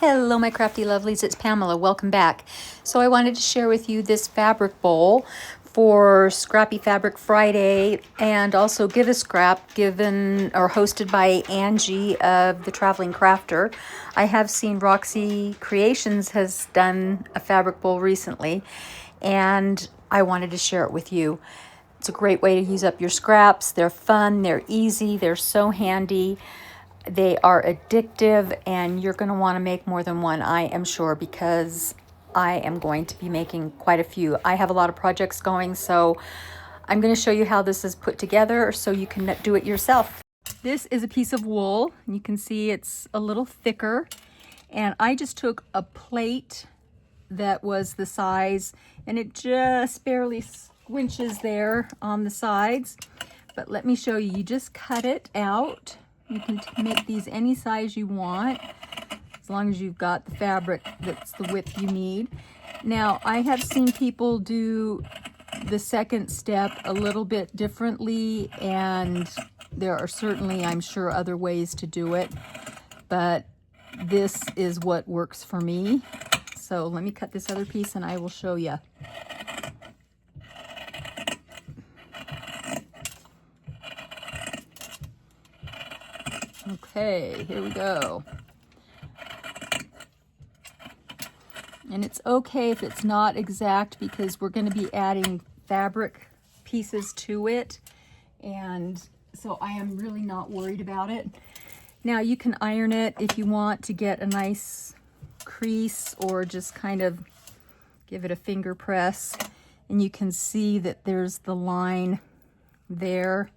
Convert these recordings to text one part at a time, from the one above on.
Hello, my crafty lovelies. It's Pamela. Welcome back. So I wanted to share with you this fabric bowl for Scrappy Fabric Friday, and also Give a Scrap, given or hosted by Angie of the Traveling Crafter. I have seen Roxy Creations has done a fabric bowl recently, and I wanted to share it with you. It's a great way to use up your scraps. They're fun, they're easy, they're so handy. They are addictive, and you're going to want to make more than one, I am sure, because I am going to be making quite a few. I have a lot of projects going, so I'm going to show you how this is put together so you can do it yourself. This is a piece of wool, and you can see it's a little thicker, and I just took a plate that was the size, and it just barely squinches there on the sides. But let me show you. You just cut it out. You can make these any size you want, as long as you've got the fabric that's the width you need. Now, I have seen people do the second step a little bit differently, and there are certainly, I'm sure, other ways to do it, but this is what works for me. So let me cut this other piece and I will show you. Okay, here we go. And it's okay if it's not exact, because we're going to be adding fabric pieces to it, and so I am really not worried about it. Now, you can iron it if you want to get a nice crease, or just kind of give it a finger press, and you can see that there's the line there.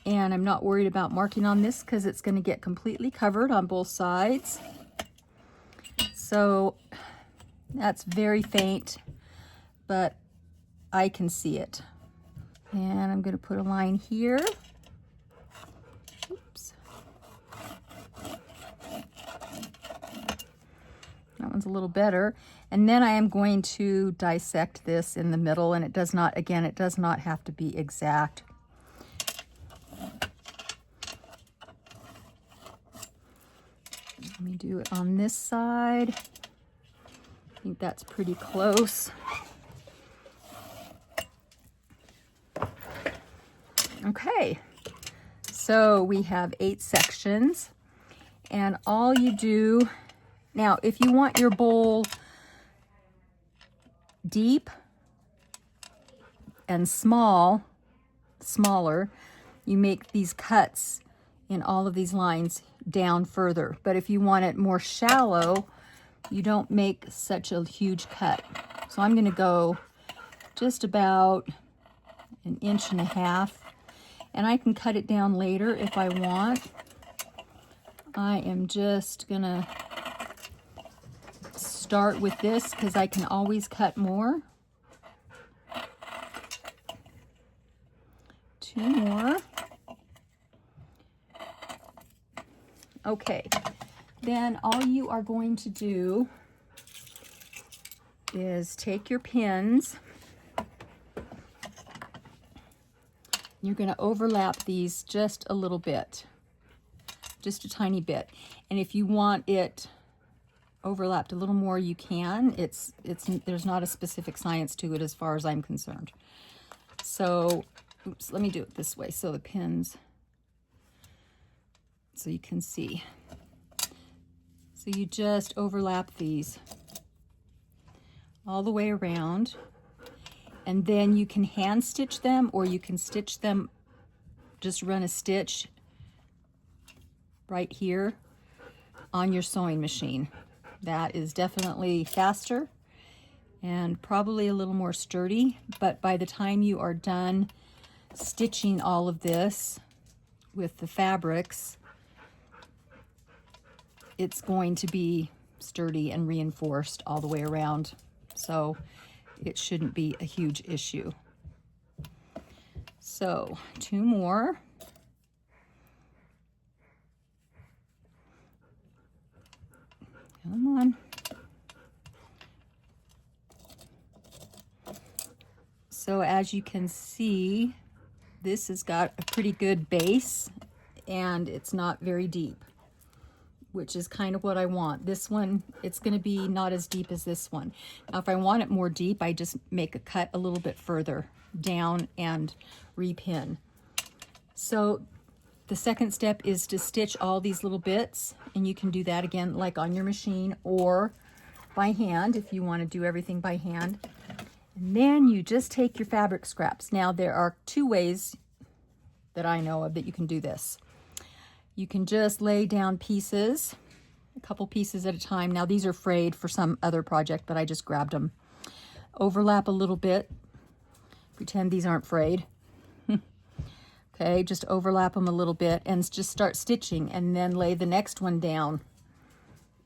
And I'm not worried about marking on this because it's going to get completely covered on both sides. So that's very faint, but I can see it. And I'm going to put a line here. Oops. That one's a little better. And then I am going to dissect this in the middle, and it does not, again, it does not have to be exact. Let me do it on this side. I think that's pretty close. Okay, so we have 8 sections, and all you do, now if you want your bowl deep and smaller, you make these cuts in all of these lines down further. But if you want it more shallow, you don't make such a huge cut. So I'm going to go just about 1.5 inches, and I can cut it down later if I want. I am just going to start with this because I can always cut more. 2 more. Okay, then all you are going to do is take your pins. You're going to overlap these just a little bit, just a tiny bit. And if you want it overlapped a little more, you can. There's not a specific science to it as far as I'm concerned. So, oops, let me do it this way. So the pins, so you can see. So you just overlap these all the way around, and then you can hand stitch them, or you can stitch them, just run a stitch right here on your sewing machine. That is definitely faster and probably a little more sturdy, but by the time you are done stitching all of this with the fabrics, it's going to be sturdy and reinforced all the way around. So it shouldn't be a huge issue. So 2 more. Come on. So as you can see, this has got a pretty good base, and it's not very deep. which is kind of what I want. This one, it's going to be not as deep as this one. Now, if I want it more deep, I just make a cut a little bit further down and repin. So the second step is to stitch all these little bits, and you can do that again like on your machine or by hand if you want to do everything by hand. And then you just take your fabric scraps. Now there are two ways that I know of that you can do this. You can just lay down pieces, a couple pieces at a time. Now these are frayed for some other project, but I just grabbed them. Overlap a little bit. Pretend these aren't frayed. Okay, just overlap them a little bit and just start stitching, and then lay the next one down.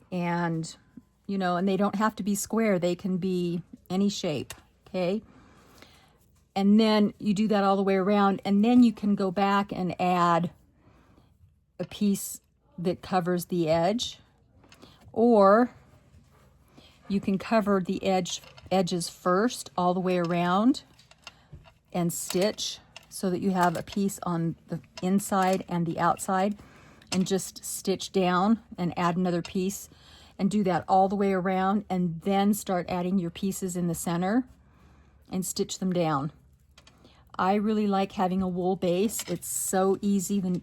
And, you know, and they don't have to be square. They can be any shape, okay? And then you do that all the way around, and then you can go back and add a piece that covers the edge, or you can cover the edges first all the way around and stitch so that you have a piece on the inside and the outside, and just stitch down and add another piece and do that all the way around, and then start adding your pieces in the center and stitch them down. I really like having a wool base. It's so easy. The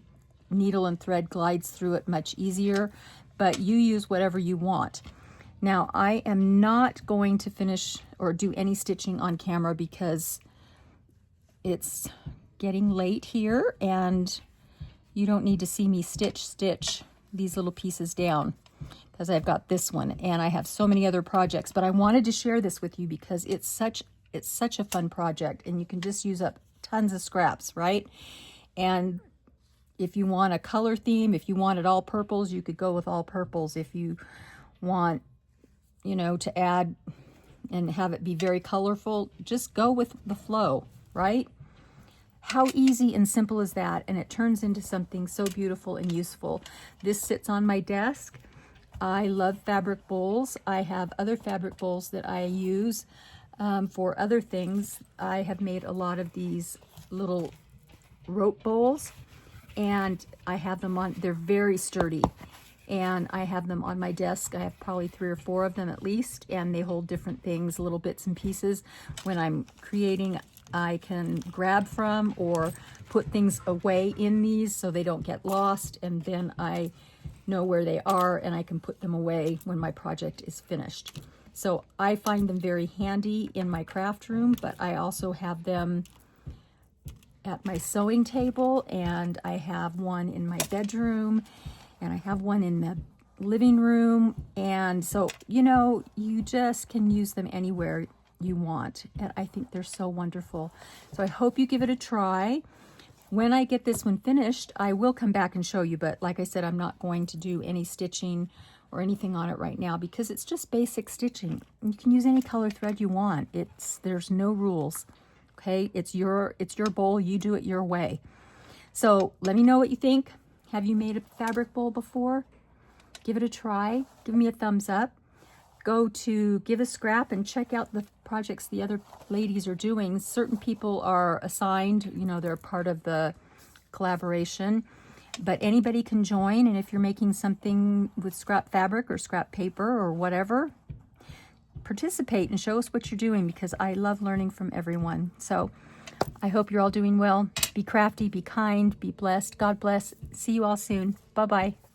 needle and thread glides through it much easier, but you use whatever you want. Now, I am not going to finish or do any stitching on camera because it's getting late here and you don't need to see me stitch these little pieces down, because I've got this one and I have so many other projects. But I wanted to share this with you because it's such a fun project, and you can just use up tons of scraps, right? And if you want a color theme, if you wanted all purples, you could go with all purples. If you want, you know, to add and have it be very colorful, just go with the flow, right? How easy and simple is that? And it turns into something so beautiful and useful. This sits on my desk. I love fabric bowls. I have other fabric bowls that I use for other things. I have made a lot of these little rope bowls, and I have them on, they're very sturdy, and I have them on my desk. I have probably 3 or 4 of them at least, and they hold different things, little bits and pieces. When I'm creating, I can grab from or put things away in these so they don't get lost, and then I know where they are and I can put them away when my project is finished. So I find them very handy in my craft room, but I also have them at my sewing table, and I have one in my bedroom, and I have one in the living room. And so, you know, you just can use them anywhere you want, and I think they're so wonderful. So I hope you give it a try. When I get this one finished, I will come back and show you, but like I said, I'm not going to do any stitching or anything on it right now because it's just basic stitching. You can use any color thread you want. There's no rules. Okay, it's your bowl. You do it your way. So let me know what you think. Have you made a fabric bowl before? Give it a try. Give me a thumbs up. Go to Give a Scrap and check out the projects the other ladies are doing. Certain people are assigned, you know, they're part of the collaboration, but anybody can join. And if you're making something with scrap fabric or scrap paper or whatever, participate and show us what you're doing, because I love learning from everyone. So I hope you're all doing well. Be crafty, be kind, be blessed. God bless. See you all soon. Bye-bye.